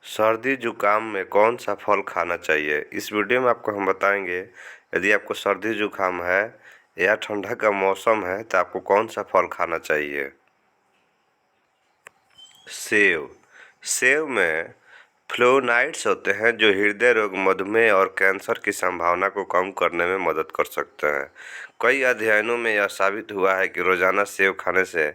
सर्दी जुकाम में कौन सा फल खाना चाहिए? इस वीडियो में आपको हम बताएंगे यदि आपको सर्दी जुकाम है या ठंडा का मौसम है तो आपको कौन सा फल खाना चाहिए। सेब। सेब में फ्लोनाइड्स होते हैं जो हृदय रोग, मधुमेह और कैंसर की संभावना को कम करने में मदद कर सकते हैं। कई अध्ययनों में यह साबित हुआ है कि रोजाना सेब खाने से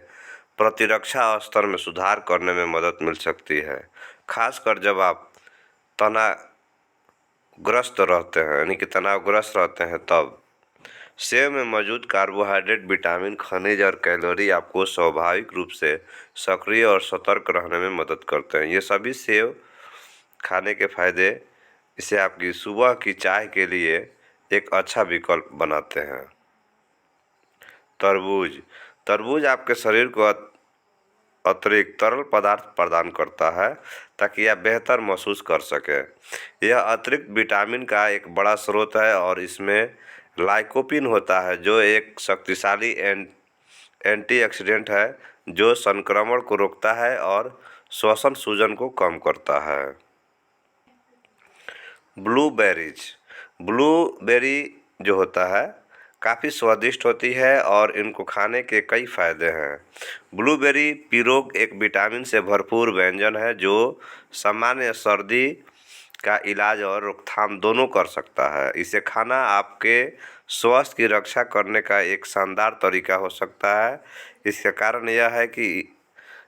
प्रतिरक्षा स्तर में सुधार करने में मदद मिल सकती है, खासकर जब आप तनावग्रस्त रहते हैं यानी कि तनावग्रस्त रहते हैं तब। सेब में मौजूद कार्बोहाइड्रेट, विटामिन, खनिज और कैलोरी आपको स्वाभाविक रूप से सक्रिय और सतर्क रहने में मदद करते हैं। ये सभी सेब खाने के फायदे इसे आपकी सुबह की चाय के लिए एक अच्छा विकल्प बनाते हैं। तरबूज। तरबूज आपके शरीर को अतिरिक्त तरल पदार्थ प्रदान करता है ताकि आप बेहतर महसूस कर सकें। यह अतिरिक्त विटामिन का एक बड़ा स्रोत है और इसमें लाइकोपीन होता है जो एक शक्तिशाली एंटीऑक्सीडेंट है जो संक्रमण को रोकता है और श्वसन सूजन को कम करता है। ब्लूबेरीज। ब्लूबेरी जो होता है काफ़ी स्वादिष्ट होती है और इनको खाने के कई फायदे हैं। ब्लूबेरी पिरोग एक विटामिन से भरपूर व्यंजन है जो सामान्य सर्दी का इलाज और रोकथाम दोनों कर सकता है। इसे खाना आपके स्वास्थ्य की रक्षा करने का एक शानदार तरीका हो सकता है। इसका कारण यह है कि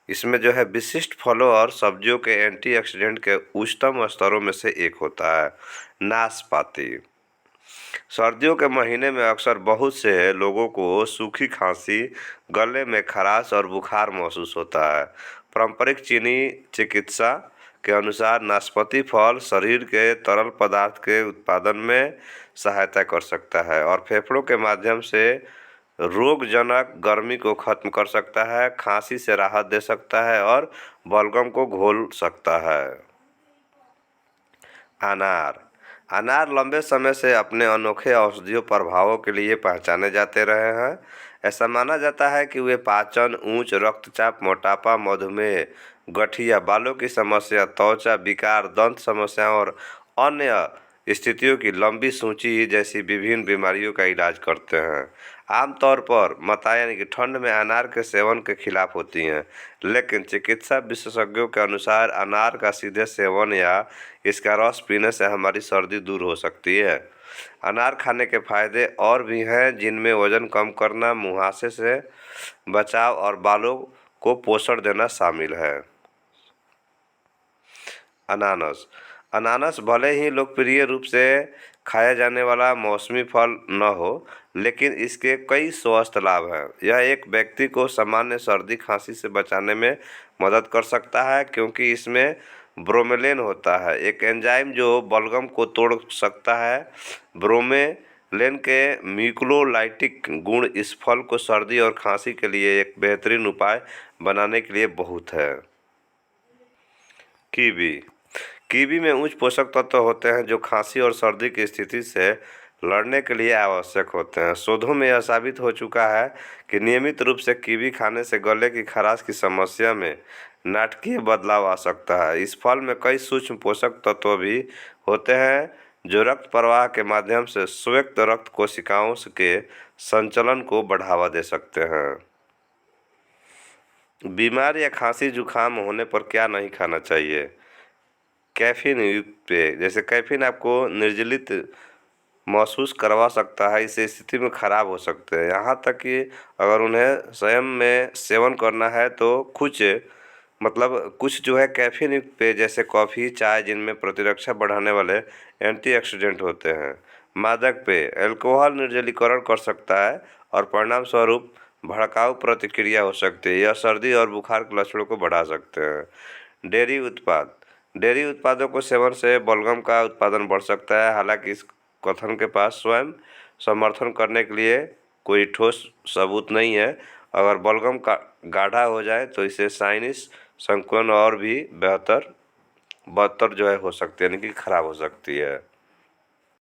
इसमें जो है विशिष्ट फलों और सब्जियों के एंटीऑक्सीडेंट के उच्चतम स्तरों में से एक होता है। नाशपाती। सर्दियों के महीने में अक्सर बहुत से लोगों को सूखी खांसी, गले में खराश और बुखार महसूस होता है। पारंपरिक चीनी चिकित्सा के अनुसार नाशपाती फल शरीर के तरल पदार्थ के उत्पादन में सहायता कर सकता है और फेफड़ों के माध्यम से रोगजनक गर्मी को खत्म कर सकता है, खांसी से राहत दे सकता है और बलगम को घोल सकता है। अनार। अनार लंबे समय से अपने अनोखे औषधीय प्रभावों के लिए पहचाने जाते रहे हैं। ऐसा माना जाता है कि वे पाचन, उच्च रक्तचाप, मोटापा, मधुमेह, गठिया, बालों की समस्या, त्वचा विकार, दंत समस्याओं और अन्य स्थितियों की लंबी सूची जैसी विभिन्न बीमारियों का इलाज करते हैं। आमतौर पर माताएं यानी कि ठंड में अनार के सेवन के खिलाफ होती हैं, लेकिन चिकित्सा विशेषज्ञों के अनुसार अनार का सीधे सेवन या इसका रस पीने से हमारी सर्दी दूर हो सकती है। अनार खाने के फायदे और भी हैं जिनमें वजन कम करना, मुहासे से बचाव और बालों को पोषण देना शामिल है। अनानास। अनानास भले ही लोकप्रिय रूप से खाया जाने वाला मौसमी फल न हो, लेकिन इसके कई स्वास्थ्य लाभ हैं। यह एक व्यक्ति को सामान्य सर्दी खांसी से बचाने में मदद कर सकता है क्योंकि इसमें ब्रोमेलेन होता है, एक एंजाइम जो बलगम को तोड़ सकता है। ब्रोमेलेन के म्यूकोलाइटिक गुण इस फल को सर्दी और खांसी के लिए एक बेहतरीन उपाय बनाने के लिए बहुत है। कीवी। कीवी में उच्च पोषक तत्व होते हैं जो खांसी और सर्दी की स्थिति से लड़ने के लिए आवश्यक होते हैं। शोधों में यह साबित हो चुका है कि नियमित रूप से कीवी खाने से गले की खराश की समस्या में नाटकीय बदलाव आ सकता है। इस फल में कई सूक्ष्म पोषक तत्व भी होते हैं जो रक्त प्रवाह के माध्यम से श्वेत रक्त कोशिकाओं के संचलन को बढ़ावा दे सकते हैं। बीमार या खांसी जुकाम होने पर क्या नहीं खाना चाहिए? कैफीन युक्त पेय, जैसे कैफीन आपको निर्जलित महसूस करवा सकता है, इस स्थिति में खराब हो सकते हैं। यहाँ तक कि अगर उन्हें स्वयं में सेवन करना है तो कुछ जो है कैफीन युक्त पेय जैसे कॉफ़ी, चाय जिनमें प्रतिरक्षा बढ़ाने वाले एंटीऑक्सीडेंट होते हैं। मादक पेय अल्कोहल निर्जलीकरण कर सकता है और परिणाम स्वरूप भड़काऊ प्रतिक्रिया हो सकती है। यह सर्दी और बुखार के लक्षणों को बढ़ा सकते हैं। डेयरी उत्पाद। डेयरी उत्पादों को सेवन से बलगम का उत्पादन बढ़ सकता है, हालांकि इस कथन के पास स्वयं समर्थन करने के लिए कोई ठोस सबूत नहीं है। अगर बलगम का गाढ़ा हो जाए तो इसे साइनस संकुलन और भी बदतर जो है हो सकती है यानी कि खराब हो सकती है।